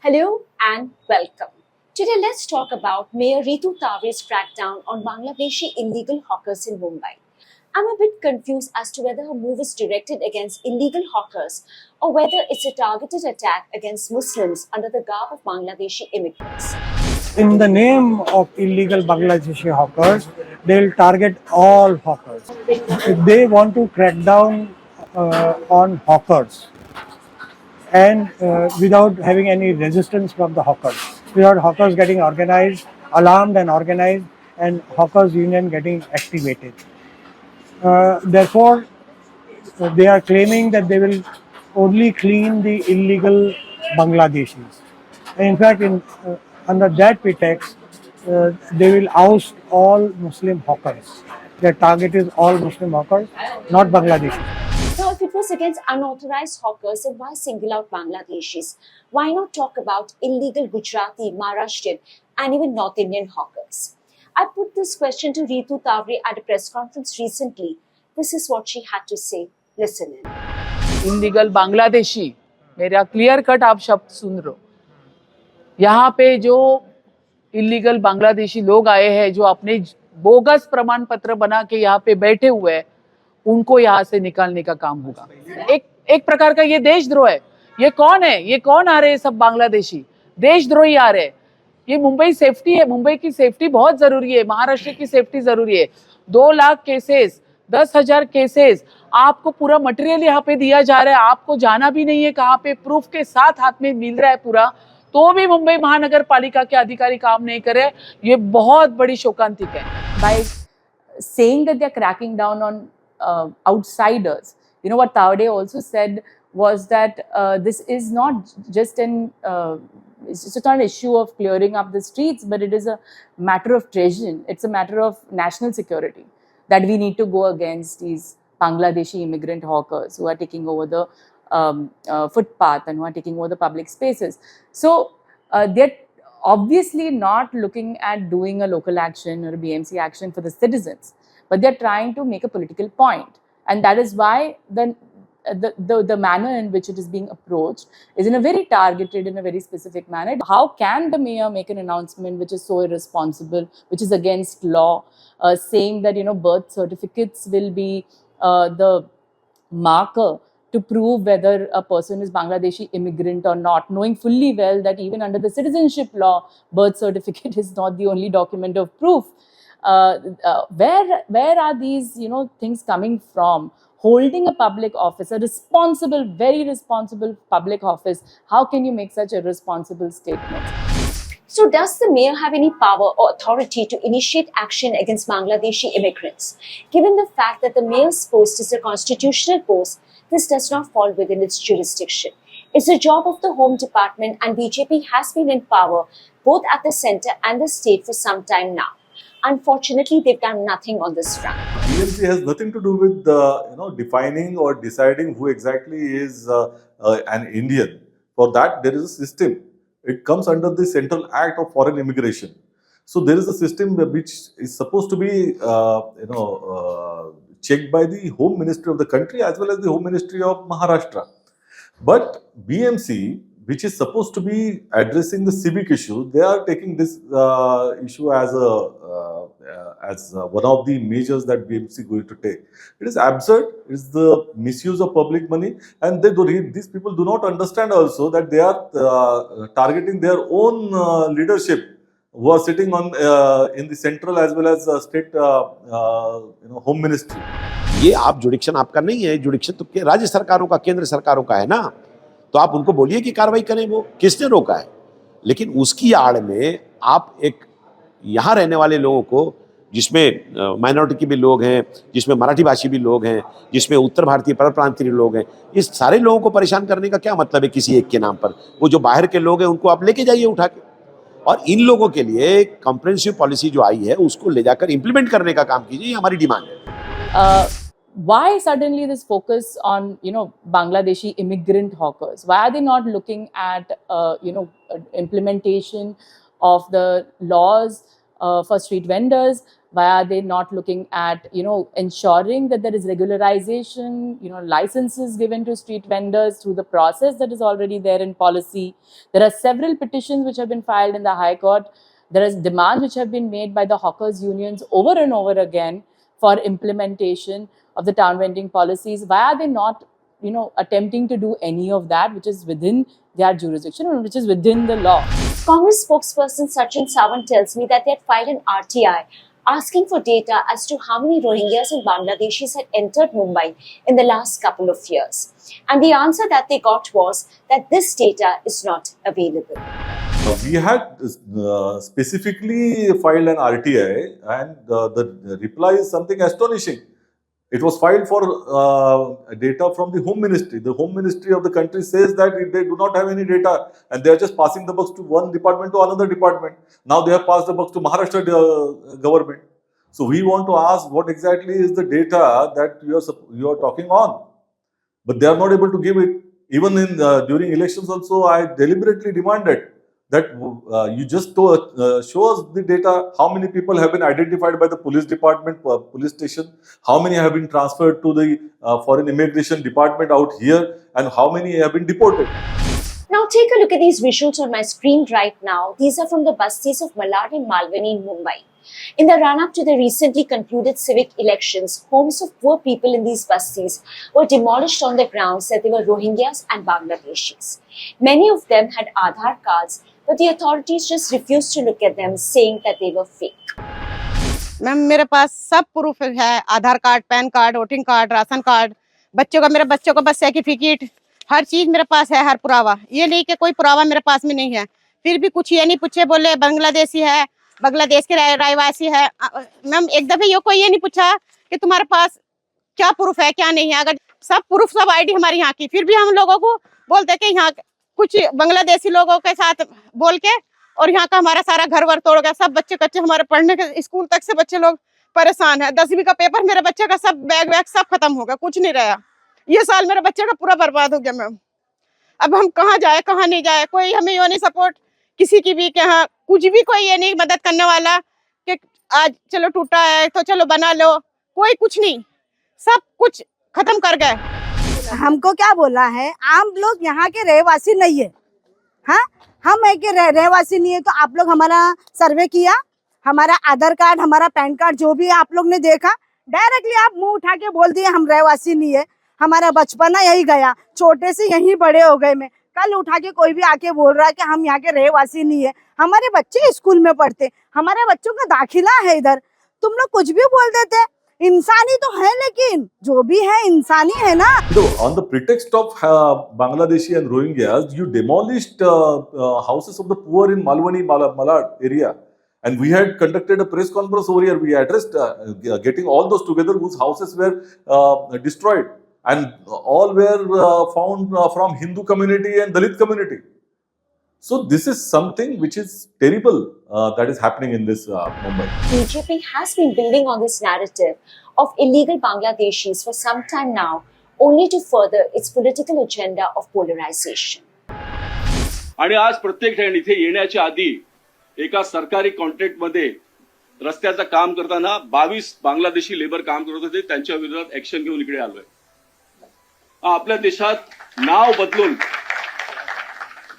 Hello and welcome. Today, let's talk about Mayor Ritu Tavre's crackdown on Bangladeshi illegal hawkers in Mumbai. I'm a bit confused as to whether her move is directed against illegal hawkers or whether it's a targeted attack against Muslims under the garb of Bangladeshi immigrants. In the name of illegal Bangladeshi hawkers, they'll target all hawkers. If they want to crack down on hawkers and without having any resistance from the hawkers, without hawkers getting organized, alarmed and organized, and hawkers union getting activated. Therefore, they are claiming that they will only clean the illegal Bangladeshis. In fact, under that pretext, they will oust all Muslim hawkers. Their target is all Muslim hawkers, not Bangladeshis. So, if it was against unauthorized hawkers, then why single out Bangladeshis? Why not talk about illegal Gujarati, Maharashtrian, and even North Indian hawkers? I put this question to Ritu Tavre at a press conference recently. This is what she had to say. Listen in. Illegal Bangladeshi, मेरा clear cut आप शब्द सुन रहे हो। यहाँ पे जो illegal Bangladeshi लोग आए हैं, जो अपने बोगस प्रमाण पत्र बना के यहाँ पे बैठे हुए हैं, उनको यहाँ से निकालने का काम होगा। एक प्रकार का ये देशद्रोह है। ये कौन है? ये कौन आ रहे हैं? सब बांग्लादेशी देशद्रोही आ रहे हैं। ये मुंबई सेफ्टी है। मुंबई की सेफ्टी बहुत जरूरी है। महाराष्ट्र की सेफ्टी जरूरी है। 2 लाख केसेस, 10,000 केसेस, आपको पूरा मटेरियल यहाँ पे दिया जा रहा है। आपको जाना भी नहीं है कहाँ पे, प्रूफ के साथ हाथ में मिल रहा है पूरा, तो भी मुंबई महानगर पालिका के अधिकारी काम नहीं करे। ये बहुत बड़ी शोकांतिक है। By saying that they're cracking down on outsiders, you know what Tavade also said was that this is not just it's just not an issue of clearing up the streets, but it is a matter of treason. It's a matter of national security that we need to go against these Bangladeshi immigrant hawkers who are taking over the footpath and who are taking over the public spaces. So they're obviously not looking at doing a local action or a BMC action for the citizens, but they're trying to make a political point. And that is why the manner in which it is being approached is in a very targeted, in a very specific manner. How can the mayor make an announcement which is so irresponsible, which is against law, saying that, you know, birth certificates will be the marker to prove whether a person is Bangladeshi immigrant or not, knowing fully well that even under the citizenship law, birth certificate is not the only document of proof. Where are these, you know, things coming from? Holding a public office, a responsible, very responsible public office, how can you make such irresponsible statements? So, does the mayor have any power or authority to initiate action against Bangladeshi immigrants? Given the fact that the mayor's post is a constitutional post, this does not fall within its jurisdiction. It's the job of the Home Department, and BJP has been in power both at the centre and the state for some time now. Unfortunately, they've done nothing on this front. BMC has nothing to do with defining or deciding who exactly is an Indian. For that, there is a system. It comes under the Central Act of Foreign Immigration. So there is a system which is supposed to be checked by the Home Ministry of the country as well as the Home Ministry of Maharashtra. But BMC, which is supposed to be addressing the civic issue, they are taking this issue as one of the measures that BMC is going to take. It is absurd. It is the misuse of public money, and these people do not understand also that they are targeting their own leadership who are sitting on in the central as well as state home ministry. ये आप जुडिक्शन आपका नहीं है, जुडिक्शन तो राज्य सरकारों का, केंद्र सरकारों का है ना। तो आप उनको बोलिए कि कार्रवाई करें। वो किसने रोका है? लेकिन उसकी आड़ में आप एक यहाँ रहने वाले लोगों को, जिसमें माइनॉरिटी के भी लोग हैं, जिसमें मराठी भाषी भी लोग हैं, जिसमें उत्तर भारतीय परप्रांतीय लोग हैं, इस सारे लोगों को परेशान करने का क्या मतलब है किसी एक के नाम पर? वो जो बाहर के लोग हैं उनको आप लेके जाइए उठा के, और इन लोगों के लिए कॉम्प्रिहेंसिव पॉलिसी जो आई है उसको ले जाकर इम्प्लीमेंट करने का काम कीजिए। हमारी डिमांड है। Why suddenly this focus on, you know, Bangladeshi immigrant hawkers? Why are they not looking at, implementation of the laws for street vendors? Why are they not looking at, ensuring that there is regularization, licenses given to street vendors through the process that is already there in policy? There are several petitions which have been filed in the High Court. There is demands which have been made by the hawkers unions over and over again for implementation of the town vending policies. Why are they not, attempting to do any of that which is within their jurisdiction or which is within the law? Congress spokesperson Sachin Sawant tells me that they had filed an RTI asking for data as to how many Rohingyas and Bangladeshis had entered Mumbai in the last couple of years. And the answer that they got was that this data is not available. We had specifically filed an RTI, and the reply is something astonishing. It was filed for data from the Home Ministry. The Home Ministry of the country says that they do not have any data and they are just passing the buck to one department to another department. Now they have passed the buck to Maharashtra government. So we want to ask what exactly is the data that you are talking on. But they are not able to give it. Even in during elections also, I deliberately demanded that you just show us the data, how many people have been identified by the police department, police station, how many have been transferred to the foreign immigration department out here, and how many have been deported. Now take a look at these visuals on my screen right now. These are from the bastis of Malad and Malvani in Mumbai. In the run-up to the recently concluded civic elections, homes of poor people in these bastis were demolished on the grounds that they were Rohingyas and Bangladeshis. Many of them had Aadhaar cards, but the authorities just refused to look at them, saying that they were fake. Ma'am मेरे पास सब proof है, Aadhaar card, PAN card, voting card, ration card, मेरे बच्चों का बस certificate, हर चीज मेरे पास है, हर पुरावा। ये नहीं कि कोई पुरावा मेरे पास में नहीं है। फिर भी कुछ ये नहीं पूछे, बोले बांग्लादेशी है, बांग्लादेश के रहवासी है। मैम एक दफे कोई ये नहीं पूछा कि तुम्हारे पास क्या प्रूफ है, क्या नहीं है। अगर सब प्रूफ, सब आईडी हमारे यहाँ की, फिर भी हम लोगों को बोलते कि यहाँ कुछ बांग्लादेशी लोगों के साथ बोल के और यहाँ का हमारा सारा घर वर तोड़ गया। सब बच्चे कच्चे हमारे पढ़ने के स्कूल तक से बच्चे लोग परेशान है। 10वीं का पेपर मेरे बच्चे का सब बैग वैग सब खत्म हो गया, कुछ नहीं रहा। ये साल मेरे बच्चे का पूरा बर्बाद हो गया मैम। अब हम कहाँ जाए, कहाँ नहीं जाए, कोई हमें यो नहीं सपोर्ट किसी की भी, यहाँ कुछ भी कोई ये नहीं मदद करने वाला कि आज चलो टूटा है तो चलो बना लो, कोई कुछ नहीं, सब कुछ खत्म कर गए। हमको क्या बोला है, आम लोग यहाँ के रहवासी नहीं है। हाँ, हम है कि रहवासी नहीं है, तो आप लोग हमारा सर्वे किया, हमारा आधार कार्ड, हमारा पैन कार्ड जो भी आप लोग ने देखा, डायरेक्टली आप मुंह उठा के बोल दिए हम रहवासी नहीं है। हमारा बचपना यही गया, छोटे से यहीं बड़े हो गए। में कल उठा के कोई भी आके बोल रहा है कि हम यहाँ के रहवासी नहीं है। हमारे बच्चे स्कूल में पढ़ते, हमारे बच्चों का दाखिला है इधर, तुम लोग कुछ भी बोल देते। इंसानी तो है, लेकिन जो भी है इंसानी है ना। On the pretext of Bangladeshi and Rohingyas, you demolished houses of the poor in Malvani, Malad area. And we had conducted a press conference over here. We addressed getting all those together whose houses were destroyed. And all were found from Hindu community and Dalit community. So this is something which is terrible that is happening in this Mumbai. BJP has been building on this narrative of illegal Bangladeshis for some time now, only to further its political agenda of polarization. आणि आज प्रत्येक ठिकाणी इथे येण्याच्या आधी एका सरकारी कॉन्ट्रॅक्टमध्ये रस्त्याचं काम करताना 22 बांगलादेशी लेबर काम करत होते, त्यांच्या विरोधात ऍक्शन घेऊन इकडे आलोय। आपल्या देशात नाव बदलून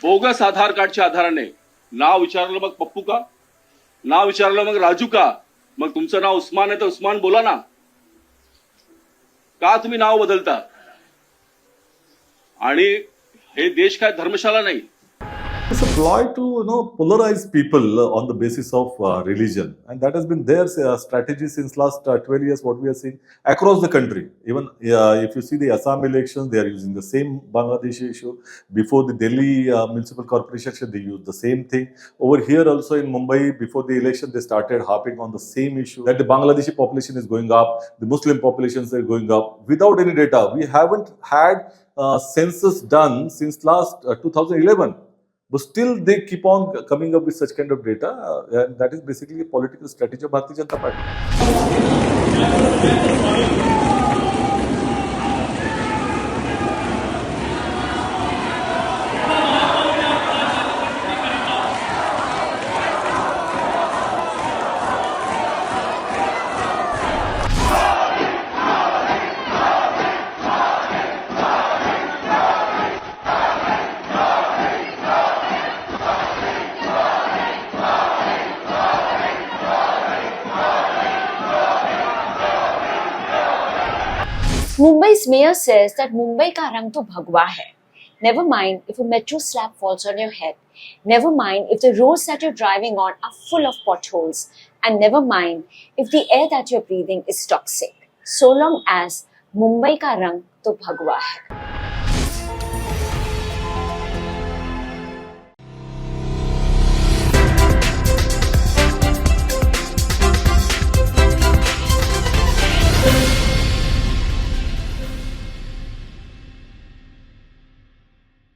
बोगस आधार कार्डच्या आधाराने नाव विचारलं मग पप्पू का, नाव विचारलं मग राजू का, मग तुमचं नाव उस्मान आहे तर उस्मान बोला ना, का तुम्ही नाव बदलता? आणि हे देश काय धर्मशाला नाही। It's a ploy to polarize people on the basis of religion, and that has been their strategy since last 12 years. What we are seeing across the country, even if you see the Assam elections, they are using the same Bangladeshi issue. Before the Delhi municipal corporation, they used the same thing. Over here also in Mumbai, before the election, they started harping on the same issue that the Bangladeshi population is going up, the Muslim populations are going up without any data. We haven't had census done since last 2011. But still they keep on coming up with such kind of data, and that is basically a political strategy of Bharatiya Janata Party. Mumbai's mayor says that Mumbai ka rang to bhagwa hai. Never mind if a metro slab falls on your head. Never mind if the roads that you're driving on are full of potholes. And never mind if the air that you're breathing is toxic. So long as Mumbai ka rang to bhagwa hai.